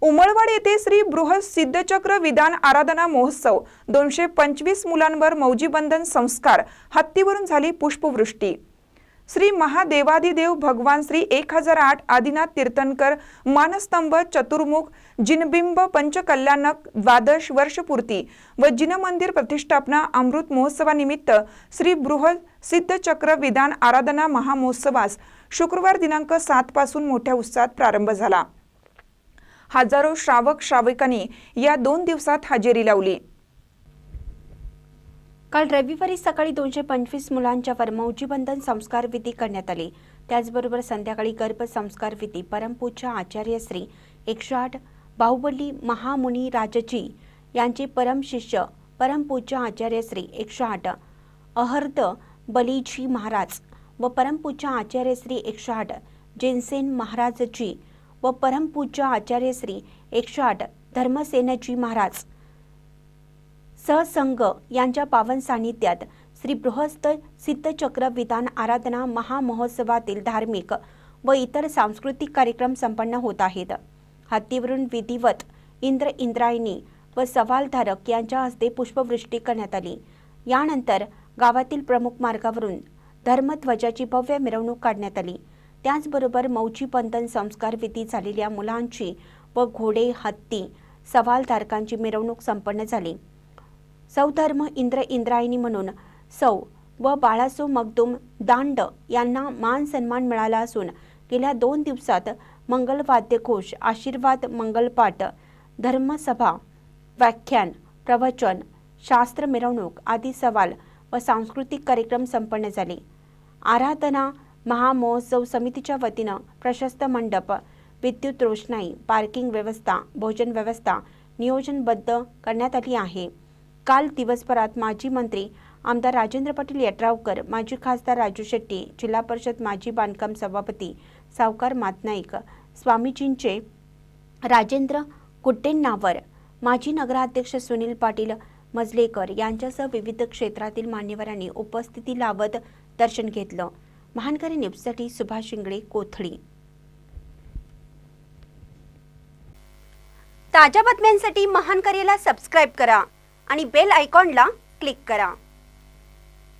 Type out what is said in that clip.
उमळवाड येथे श्री बृहत सिद्धचक्र विधान आराधना महोत्सव 225 मुलांवर मौजीबंधन संस्कार हत्तीवरून झाली पुष्पवृष्टी। श्री महादेवादिदेव भगवान श्री 1008 आदिनाथ तीर्थंकर मानस्तंभ चतुर्मुख जिनबिंब पंचकल्याणक द्वादश वर्षपूर्ती व जिनमंदिर प्रतिष्ठापना अमृत महोत्सवानिमित्त श्री बृहत सिद्धचक्र विधान आराधना महामहोत्सवास शुक्रवार दिनांक 7 पासून मोठ्या उत्साहात प्रारंभ झाला। हजारो श्रावक श्राविकांनी या 2 दिवसात हजेरी लावली। काल रविवारी सकाळी 225 मुलांच्यावर मौजीबंधन संस्कार विधी करण्यात आले। त्याचबरोबर संध्याकाळी गर्भ संस्कार विधी परमपूज्य आचार्य श्री 108 बाहुबली महामुनी राजजी यांचे परम शिष्य परमपूज्य आचार्य श्री 108 अहर्द बलीजी महाराज व परमपूज्य आचार्य श्री 108 जैनसेन महाराजजी व परमपूज्य आचार्य श्री 108 धर्मसेनजी महाराज सहसंग यांच्या पावन सानिध्यात श्री बृहत सिद्धचक्र विधान आराधना महामहोत्सवातील धार्मिक व इतर सांस्कृतिक कार्यक्रम संपन्न होत आहेत। हत्तीवरून विधिवत इंद्रायणी व सवालधारक यांच्या हस्ते पुष्पवृष्टी करण्यात आली। यानंतर गावातील प्रमुख मार्गावरून धर्मध्वजाची भव्य मिरवणूक काढण्यात आली। त्याचबरोबर मौजीबंधन संस्कार विधी झालेल्या मुलांची व घोडे हत्ती सवालधारकांची मिरवणूक संपन्न झाली। सौधर्म इंद्रायणी म्हणून सौ व बाळासो मगदूम दांड यांना मान सन्मान मिळाला असून गेल्या 2 दिवसात मंगलवाद्यघोष आशीर्वाद मंगलपाठ धर्मसभा व्याख्यान प्रवचन शास्त्र मिरवणूक आदी सवाल व सांस्कृतिक कार्यक्रम संपन्न झाले। आराधना महामहोत्सव समितीच्या वतीनं प्रशस्त मंडप विद्युत रोषणाई पार्किंग व्यवस्था भोजन व्यवस्था नियोजनबद्ध करण्यात आली आहे। काल दिवसभरात माजी मंत्री आमदार राजेंद्र पाटील यड्रावकर माजी खासदार राजू शेट्टी जिल्हा परिषद माजी बांधकाम सभापती सावकार मातनाईक स्वामीजींचे राजेंद्र कुट्टेंनावर माजी नगराध्यक्ष सुनील पाटील मजलेकर यांच्यासह विविध क्षेत्रातील मान्यवरांनी उपस्थिती लावत दर्शन घेतलं। महानकरी न्यूजसाठी सुभाष शिंगळे कोथळी। ताज्या बातम्यांसाठी महानकरीला सबस्क्राइब करा आणि बेल आयकॉनला क्लिक करा।